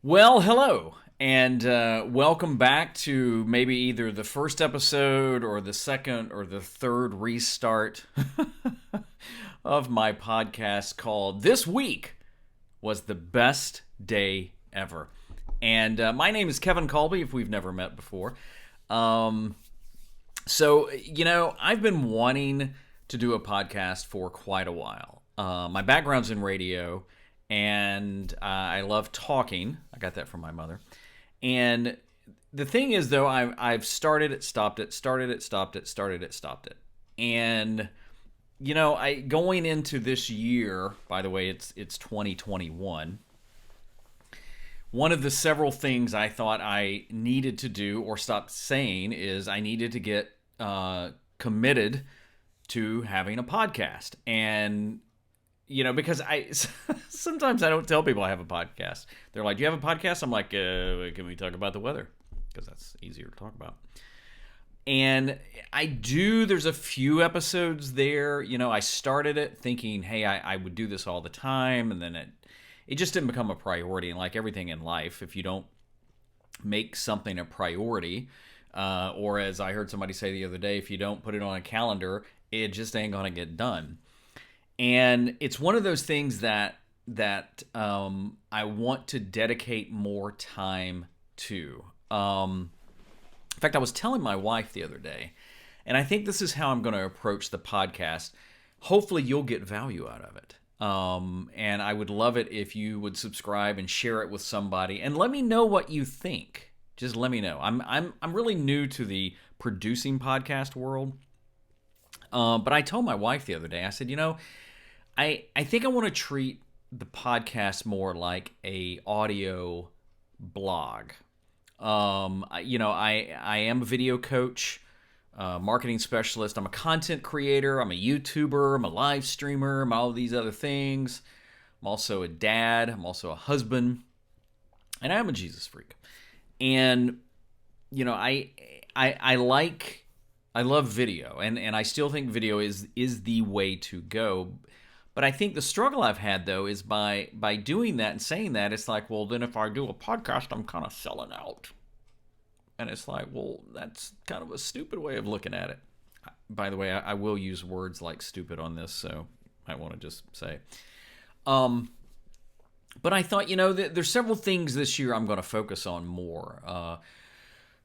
Well, hello, and welcome back to maybe either the first episode or the second or the third restart of my podcast called This Week Was the Best Day Ever. And my name is Kevin Colby, if we've never met before. Um, I've been wanting to do a podcast for quite a while. My background's in radio, and I love talking. I got that from my mother. And the thing is, though, I've started it, stopped it, started it, stopped it, started it, stopped it. And I going into this year. By the way, it's 2021. One of the several things I thought I needed to do or stop saying is I needed to get committed to having a podcast. And because I sometimes I don't tell people I have a podcast. They're like, "Do you have a podcast?" I'm like, "Can we talk about the weather?" Because that's easier to talk about. And I do. There's a few episodes there. I started it thinking, "Hey, I would do this all the time," and then it just didn't become a priority. And like everything in life, if you don't make something a priority, or as I heard somebody say the other day, if you don't put it on a calendar, it just ain't gonna get done. And it's one of those things that I want to dedicate more time to. In fact, I was telling my wife the other day, and I think this is how I'm going to approach the podcast. Hopefully, you'll get value out of it. And I would love it if you would subscribe and share it with somebody, and let me know what you think. Just let me know. I'm really new to the producing podcast world, but I told my wife the other day. I said, I think I want to treat the podcast more like a audio blog. I am a video coach, marketing specialist. I'm a content creator. I'm a YouTuber. I'm a live streamer. I'm all of these other things. I'm also a dad. I'm also a husband, and I am a Jesus freak. And I love video, and I still think video is the way to go. But I think the struggle I've had though is by doing that and saying that, it's like, well, then if I do a podcast, I'm kind of selling out. And it's like, well, that's kind of a stupid way of looking at it. By the way, I will use words like stupid on this, so I want to just say. But I thought, there's several things this year I'm going to focus on more.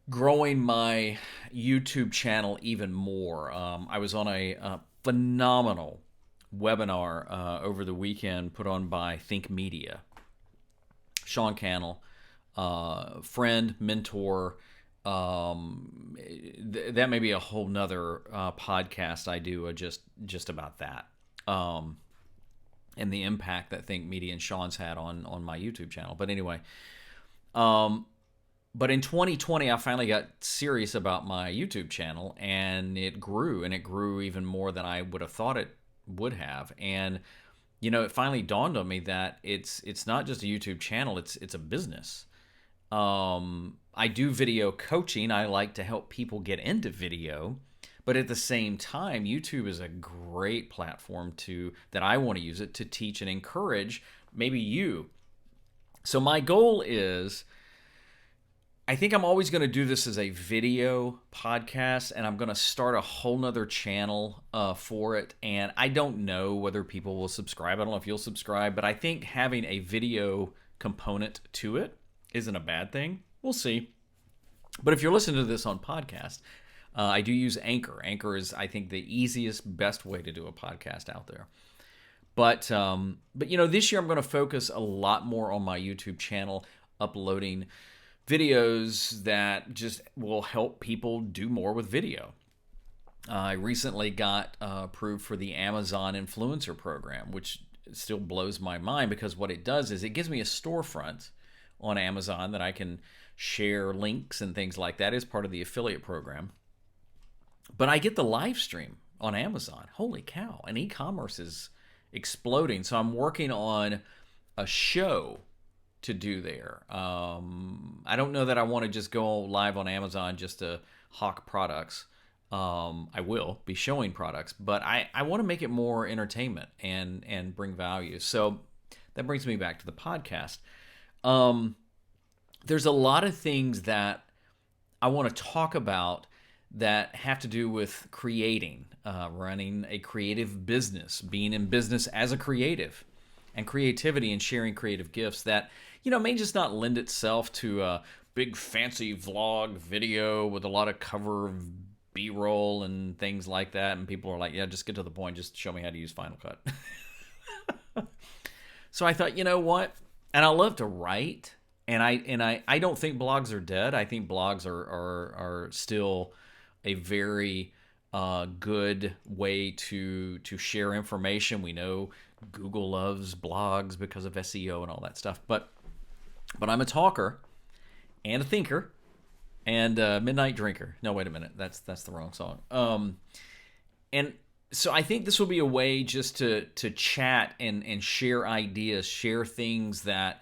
Growing my YouTube channel even more. I was on a phenomenal webinar over the weekend put on by Think Media. Sean Cannell, friend, mentor. That may be a whole nother podcast I do just about that. And the impact that Think Media and Sean's had on my YouTube channel. But anyway, but in 2020, I finally got serious about my YouTube channel, and it grew even more than I would have thought it would have. And it finally dawned on me that it's not just a YouTube channel, it's a business. I do video coaching. I like to help people get into video, but at the same time, YouTube is a great platform that I want to use it to teach and encourage maybe you. So my goal is, I think I'm always going to do this as a video podcast, and I'm going to start a whole nother channel for it. And I don't know whether people will subscribe. I don't know if you'll subscribe, but I think having a video component to it isn't a bad thing. We'll see. But if you're listening to this on podcast, I do use Anchor. Anchor is, I think, the easiest, best way to do a podcast out there. But this year I'm going to focus a lot more on my YouTube channel, uploading videos that just will help people do more with video. I recently got approved for the Amazon Influencer Program, which still blows my mind, because what it does is it gives me a storefront on Amazon that I can share links and things like that as part of the affiliate program. But I get the live stream on Amazon. Holy cow. And e-commerce is exploding. So I'm working on a show to do there. I don't know that I want to just go live on Amazon just to hawk products. I will be showing products, but I want to make it more entertainment and bring value. So that brings me back to the podcast. there's a lot of things that I want to talk about that have to do with creating, running a creative business, being in business as a creative, and creativity and sharing creative gifts that, may just not lend itself to a big fancy vlog video with a lot of cover B-roll and things like that. And people are like, yeah, just get to the point. Just show me how to use Final Cut. So I thought, you know what? And I love to write. And I don't think blogs are dead. I think blogs are still a very good way to share information. We know Google loves blogs because of SEO and all that stuff. But I'm a talker and a thinker and a midnight drinker. No, wait a minute. That's the wrong song. And so I think this will be a way just to chat and share ideas, share things that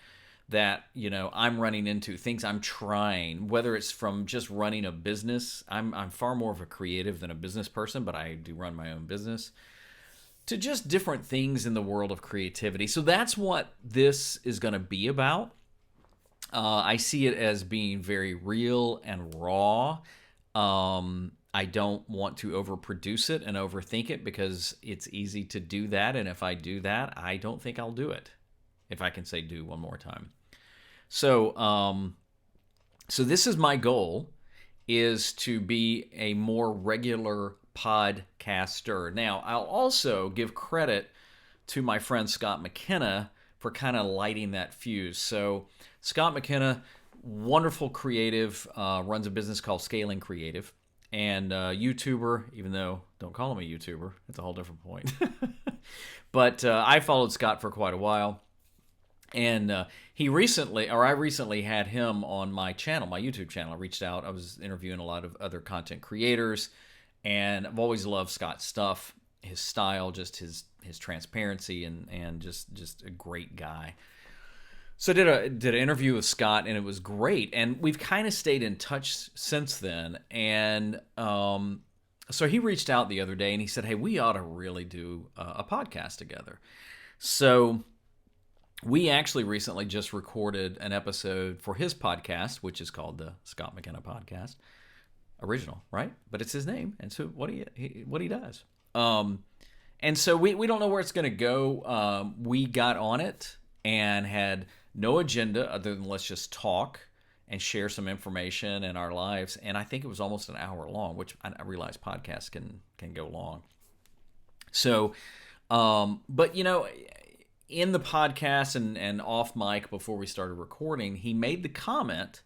I'm running into, things I'm trying, whether it's from just running a business. I'm far more of a creative than a business person, but I do run my own business, to just different things in the world of creativity. So that's what this is going to be about. I see it as being very real and raw. I don't want to overproduce it and overthink it, because it's easy to do that. And if I do that, I don't think I'll do it. If I can say do one more time. So this is my goal, is to be a more regular podcaster. Now, I'll also give credit to my friend Scott McKenna for kind of lighting that fuse. So Scott McKenna, wonderful creative, runs a business called Scaling Creative, and YouTuber, even though don't call him a YouTuber, that's a whole different point. But I followed Scott for quite a while. And I recently had him on my channel, my YouTube channel. I reached out. I was interviewing a lot of other content creators, and I've always loved Scott's stuff, his style, just his transparency, and just a great guy. So I did an interview with Scott, and it was great. And we've kind of stayed in touch since then. And so he reached out the other day, and he said, "Hey, we ought to really do a podcast together." So we actually recently just recorded an episode for his podcast, which is called the Scott McKenna Podcast. Original, right? But it's his name, and so what he does. And so we don't know where it's going to go. We got on it and had no agenda other than let's just talk and share some information in our lives. And I think it was almost an hour long, which I realize podcasts can go long. So, but in the podcast and off mic before we started recording, he made the comment.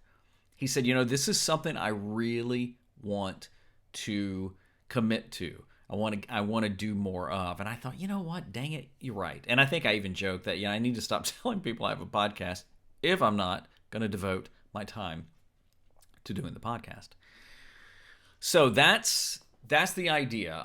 He said, this is something I really want to commit to. I want to do more of. And I thought, you know what? Dang it, you're right. And I think I even joked that I need to stop telling people I have a podcast if I'm not going to devote my time to doing the podcast. So that's the idea.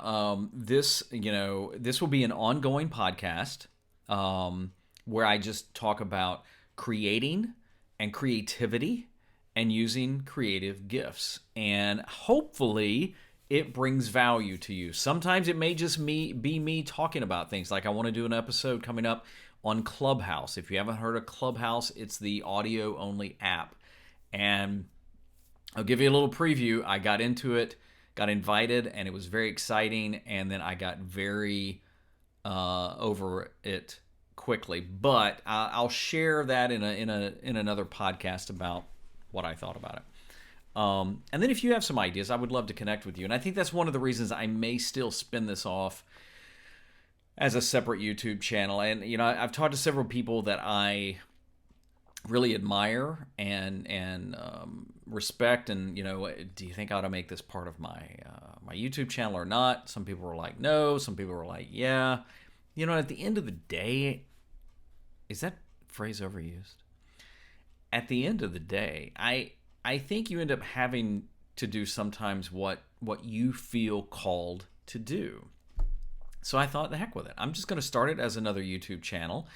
This will be an ongoing podcast where I just talk about creating and creativity and using creative gifts. And hopefully it brings value to you. Sometimes it may just be me talking about things. Like I want to do an episode coming up on Clubhouse. If you haven't heard of Clubhouse, it's the audio-only app. And I'll give you a little preview. I got into it, got invited, and it was very exciting. And then I got very over it quickly. But I'll share that in another podcast about what I thought about it. And then if you have some ideas, I would love to connect with you. And I think that's one of the reasons I may still spin this off as a separate YouTube channel. And, I've talked to several people that I really admire and respect. And, do you think I ought to make this part of my YouTube channel or not? Some people were like, no. Some people were like, yeah. At the end of the day, is that phrase overused? At the end of the day, I think you end up having to do sometimes what you feel called to do. So I thought, the heck with it. I'm just going to start it as another YouTube channel.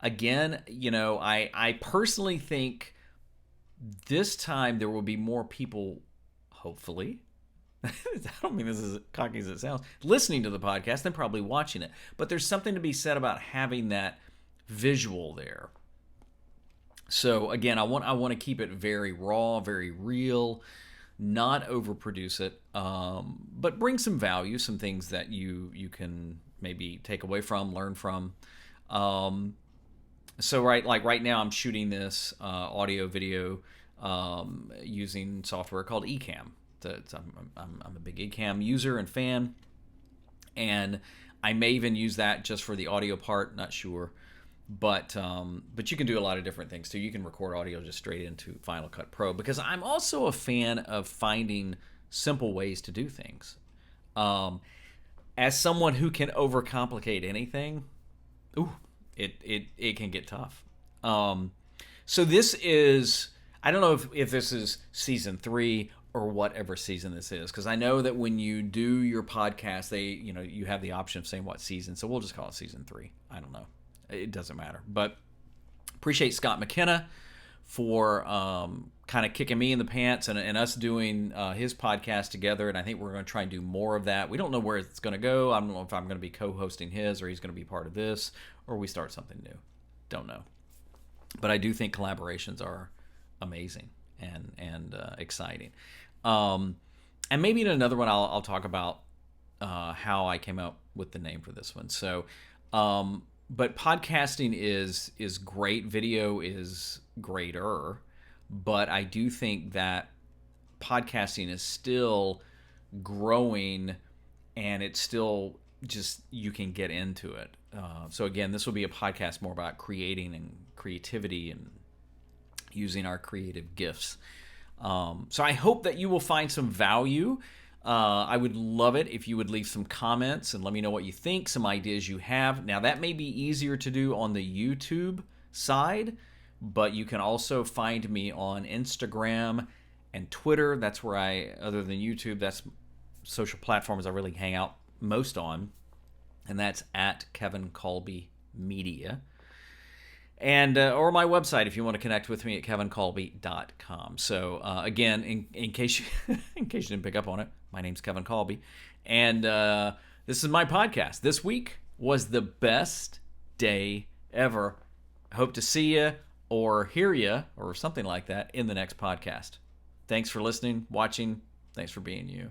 Again, I personally think this time there will be more people, hopefully. I don't mean this as cocky as it sounds, listening to the podcast than probably watching it. But there's something to be said about having that visual there. So again, I want to keep it very raw, very real, not overproduce it, but bring some value, some things that you can maybe take away from, learn from. Um, so right now I'm shooting this audio video using software called Ecamm. I'm a big Ecamm user and fan, and I may even use that just for the audio part. Not sure, but you can do a lot of different things too. You can record audio just straight into Final Cut Pro, because I'm also a fan of finding simple ways to do things. Um, as someone who can overcomplicate anything, ooh, it can get tough. Um, so this is, I don't know if this is season 3 or whatever season this is, because I know that when you do your podcast, you have the option of saying what season. So we'll just call it season 3. I don't know. It doesn't matter. But appreciate Scott McKenna for kind of kicking me in the pants and us doing his podcast together. And I think we're going to try and do more of that. We don't know where it's going to go. I don't know if I'm going to be co-hosting his, or he's going to be part of this, or we start something new. Don't know. But I do think collaborations are amazing and exciting. And maybe in another one, I'll talk about how I came up with the name for this one. So, but podcasting is great. Video is greater, but I do think that podcasting is still growing, and it's still just, you can get into it. So again, this will be a podcast more about creating and creativity and using our creative gifts. So I hope that you will find some value. I would love it if you would leave some comments and let me know what you think, some ideas you have. Now, that may be easier to do on the YouTube side, but you can also find me on Instagram and Twitter. That's where other than YouTube, that's social platforms I really hang out most on. And that's at Kevin Colby Media. And or my website if you want to connect with me at kevincolby.com. So again, in case you in case you didn't pick up on it, my name's Kevin Colby, and this is my podcast. This week was the best day ever. I hope to see you or hear you or something like that in the next podcast. Thanks for listening, watching. Thanks for being you.